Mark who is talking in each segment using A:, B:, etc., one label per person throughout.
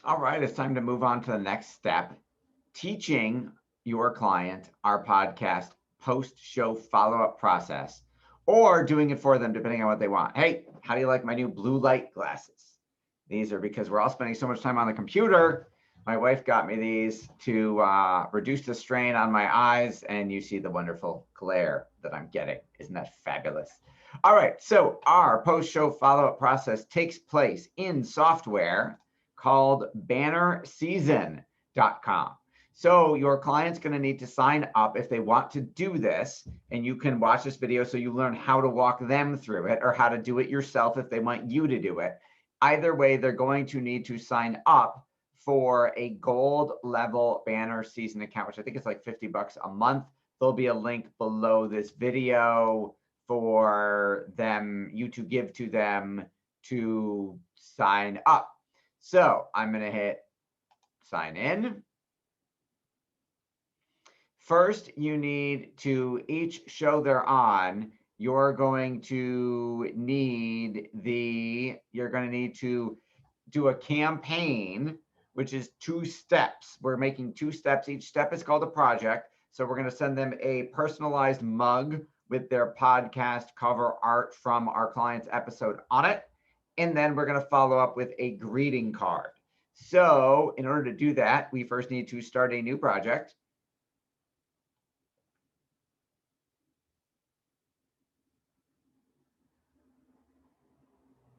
A: All right, it's time to move on to the next step. Teaching your client our podcast post-show follow-up process, or doing it for them depending on what they want. Hey, how do you like my new blue light glasses? These are because we're all spending so much time on the computer. My wife got me these to reduce the strain on my eyes, and you see the wonderful glare that I'm getting. Isn't that fabulous? All right, so our post-show follow-up process takes place in software called bannerseason.com. So your client's going to need to sign up if they want to do this, and you can watch this video so you learn how to walk them through it, or how to do it yourself if they want you to do it. Either way, they're going to need to sign up for a gold level Banner Season account, which I think is like $50 a month. There'll be a link below this video for you to give to them to sign up. So I'm going to hit sign in. First, you need to, each show they're on, you're going to need to do a campaign, which is 2 steps. We're making 2 steps. Each step is called a project. So we're going to send them a personalized mug with their podcast cover art from our client's episode on it. And then we're going to follow up with a greeting card. So in order to do that, we first need to start a new project.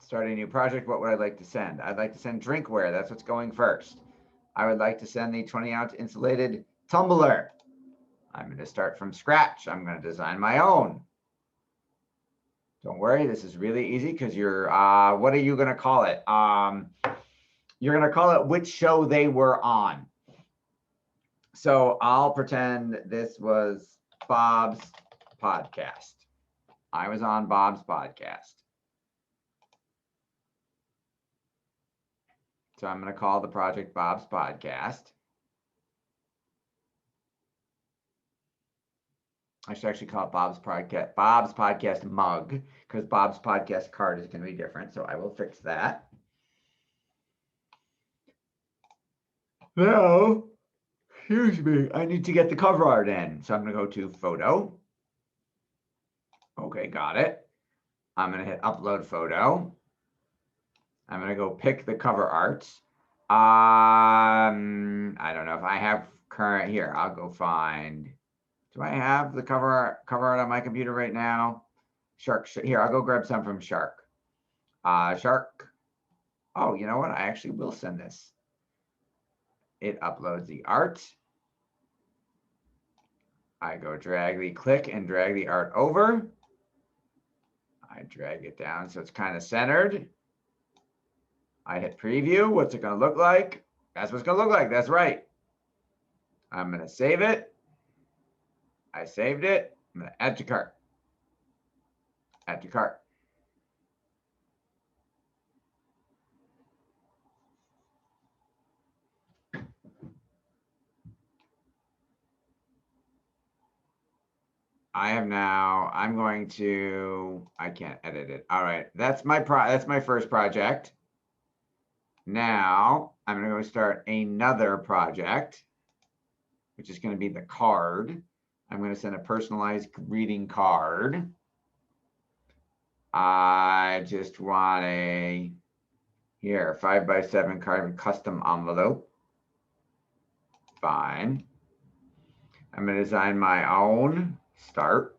A: Start a new project. What would I like to send? I'd like to send drinkware. That's what's going first. I would like to send the 20-ounce insulated tumbler. I'm going to start from scratch. I'm going to design my own. Don't worry, this is really easy because you're, what are you going to call it? You're going to call it which show they were on. So I'll pretend this was Bob's podcast. I was on Bob's podcast. So I'm going to call the project Bob's Podcast. I should actually call it Bob's Podcast mug, because Bob's Podcast card is going to be different. So I will fix that. Now, excuse me, I need to get the cover art in. So I'm going to go to photo. Okay, got it. I'm going to hit upload photo. I'm going to go pick the cover art. I don't know if I have current here. I'll go find. Do I have the cover art on my computer right now? Shark. Here, I'll go grab some from Shark. Shark. Oh, you know what? I actually will send this. It uploads the art. I go click and drag the art over. I drag it down so it's kind of centered. I hit preview. What's it going to look like? That's what it's going to look like. That's right. I'm going to save it. I saved it. I'm going to add to cart. Add to cart. I'm going to, I can't edit it. All right, that's my first project. Now I'm going to go start another project, which is going to be the card. I'm going to send a personalized greeting card. I just want a, here, 5x7 card custom envelope. Fine. I'm going to design my own. Start.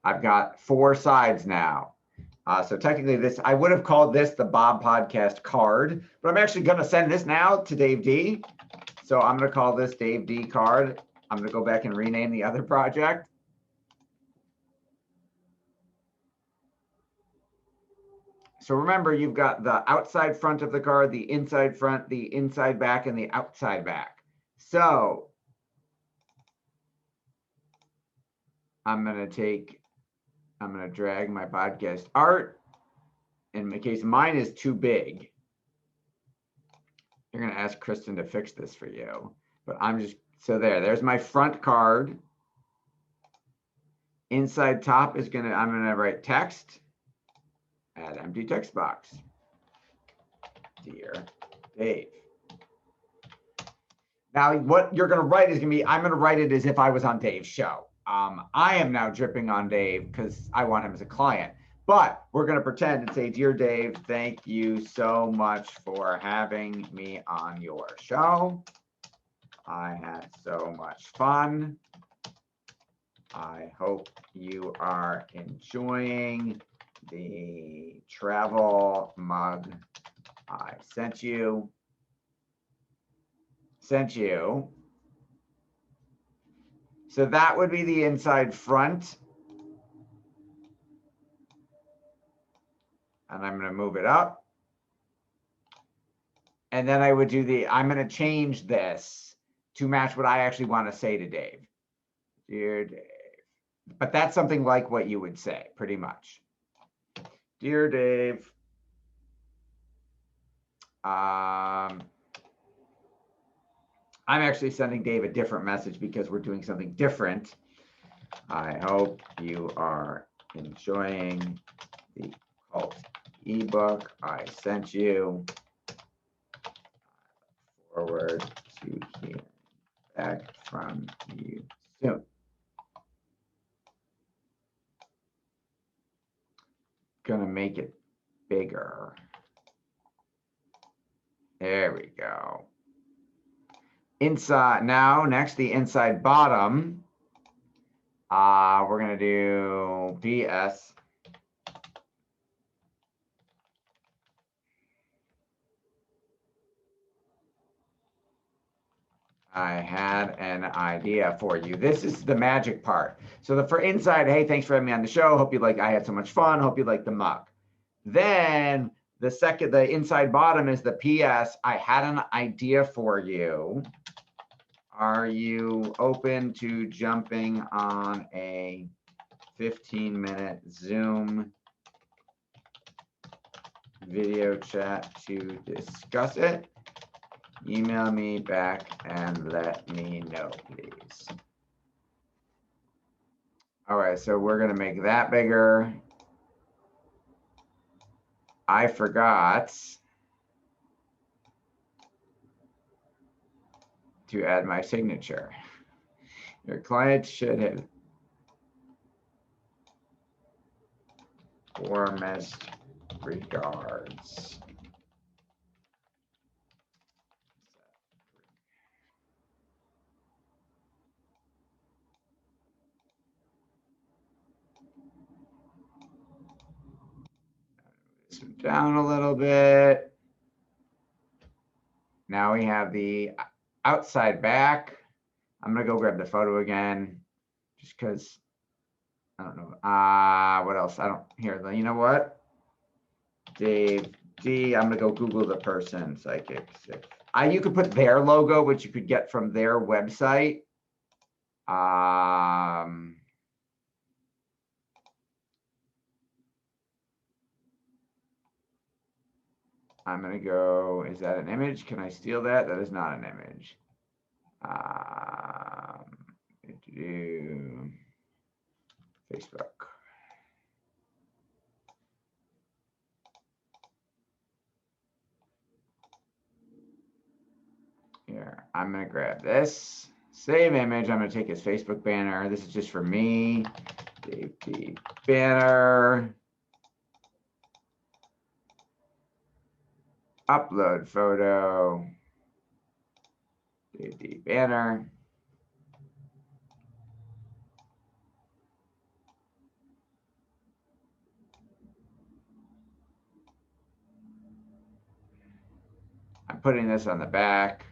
A: I've got 4 sides now. So technically I would have called this the Bob Podcast card, but I'm actually going to send this now to Dave D. So I'm going to call this Dave D card. I'm going to go back and rename the other project. So remember, you've got the outside front of the card, the inside front, the inside back, and the outside back. So I'm going to drag my podcast art. In my case, mine is too big. You're going to ask Kristen to fix this for you. But there's my front card. Inside top I'm going to write text. Add empty text box. Dear Dave. Now, what you're going to write is going to be, I'm going to write it as if I was on Dave's show. I am now dripping on Dave because I want him as a client. But we're going to pretend and say, Dear Dave, thank you so much for having me on your show. I had so much fun. I hope you are enjoying the travel mug I sent you. So that would be the inside front. And I'm going to move it up. And then I would do I'm going to change this to match what I actually want to say to Dave. Dear Dave. But that's something like what you would say, pretty much. Dear Dave. I'm actually sending Dave a different message because we're doing something different. I hope you are enjoying the cult ebook I sent you. Forward to hearing back from you soon. Gonna make it bigger. There we go. Inside now, next the inside bottom. We're gonna do PS. I had an idea for you. This is the magic part. So for inside, hey, thanks for having me on the show. Hope you like, I had so much fun. Hope you like the mug. Then the inside bottom is the PS. I had an idea for you. Are you open to jumping on a 15-minute Zoom video chat to discuss it? Email me back and let me know, please. All right, so we're going to make that bigger. I forgot to add my signature. Your client should have warmest regards. This one down a little bit. Now we have the outside back. I'm gonna go grab the photo again, just because I don't know. What else? I don't hear the. You know what? Dave D. I'm gonna go Google the person. Psychic. You could put their logo, which you could get from their website. I'm gonna go. Is that an image? Can I steal that? That is not an image. Facebook. Here, I'm gonna grab this. Save image. I'm gonna take his Facebook banner. This is just for me. Dave D banner. Upload photo. Dave D banner. I'm putting this on the back.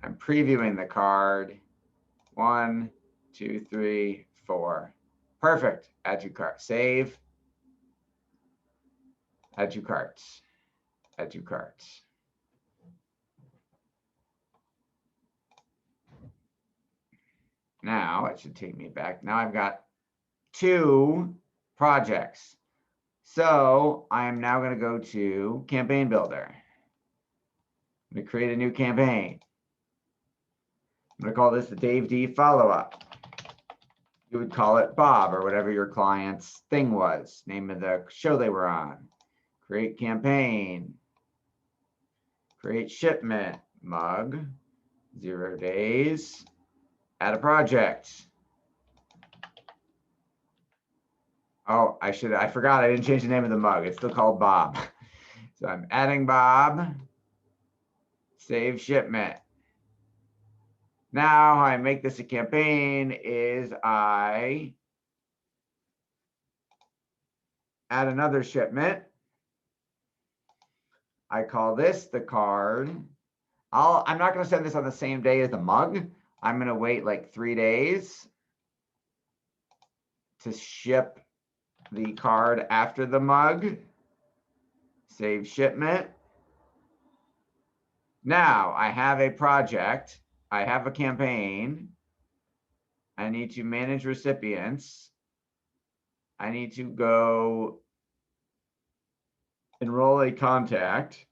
A: I'm previewing the card. 1, 2, 3, 4. Perfect. Add to cart. Save. Add to carts. Add to carts. Now it should take me back. Now I've got 2 projects. So I am now going to go to Campaign Builder. I'm going to create a new campaign. I'm going to call this the Dave D follow-up. You would call it Bob or whatever your client's thing was, name of the show they were on. Create campaign. create shipment, mug, 0 days, add a project. Oh, I forgot, I didn't change the name of the mug. It's still called Bob. So I'm adding Bob, save shipment. Now how I make this a campaign is I add another shipment. I call this the card. I'm not going to send this on the same day as the mug. I'm going to wait like 3 days to ship the card after the mug. Save shipment. Now I have a project. I have a campaign. I need to manage recipients. I need to go enroll a contact.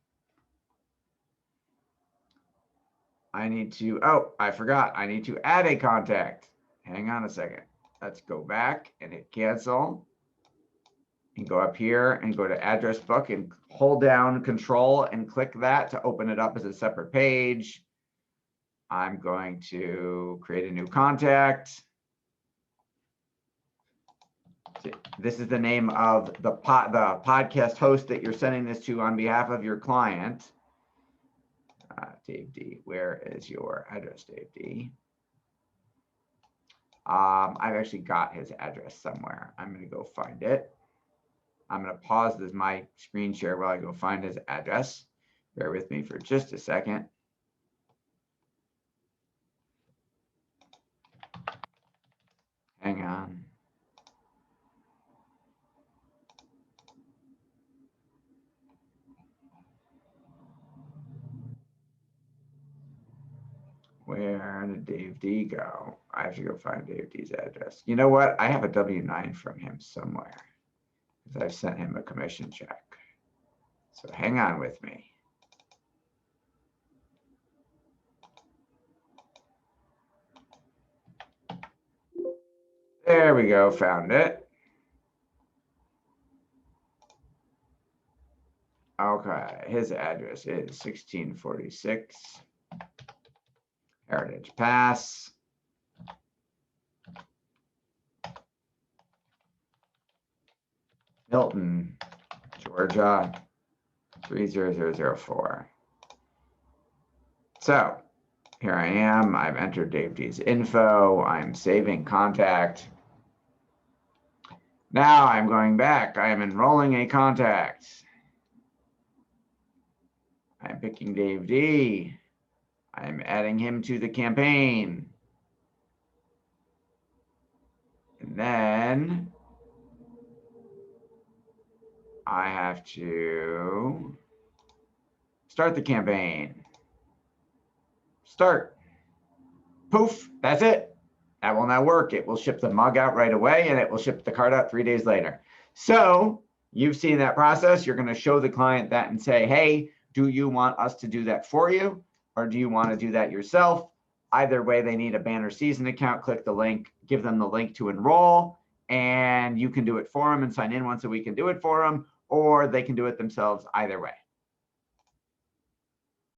A: I need to, oh, I forgot. I need to add a contact. Hang on a second. Let's go back and hit cancel. And go up here and go to address book and hold down control and click that to open it up as a separate page. I'm going to create a new contact. This is the name of the podcast host that you're sending this to on behalf of your client. Dave D, where is your address, Dave D? I've actually got his address somewhere. I'm going to go find it. I'm going to pause my screen share while I go find his address. Bear with me for just a second. Hang on. Where did Dave D go? I have to go find Dave D's address. You know what? I have a W-9 from him somewhere because I've sent him a commission check. So hang on with me. There we go, found it. Okay, his address is 1646 Heritage Pass. Milton, Georgia, 30004. So here I am. I've entered Dave D's info. I'm saving contact. Now I'm going back. I am enrolling a contact. I'm picking Dave D. I'm adding him to the campaign. And then I have to start the campaign. Start. Poof, that's it. That will now work. It will ship the mug out right away and it will ship the card out 3 days later. So you've seen that process. You're going to show the client that and say, hey, do you want us to do that for you? Or do you want to do that yourself? Either way, they need a Banner Season account. Click the link, give them the link to enroll, and you can do it for them and sign in once a week and do it for them, or they can do it themselves either way.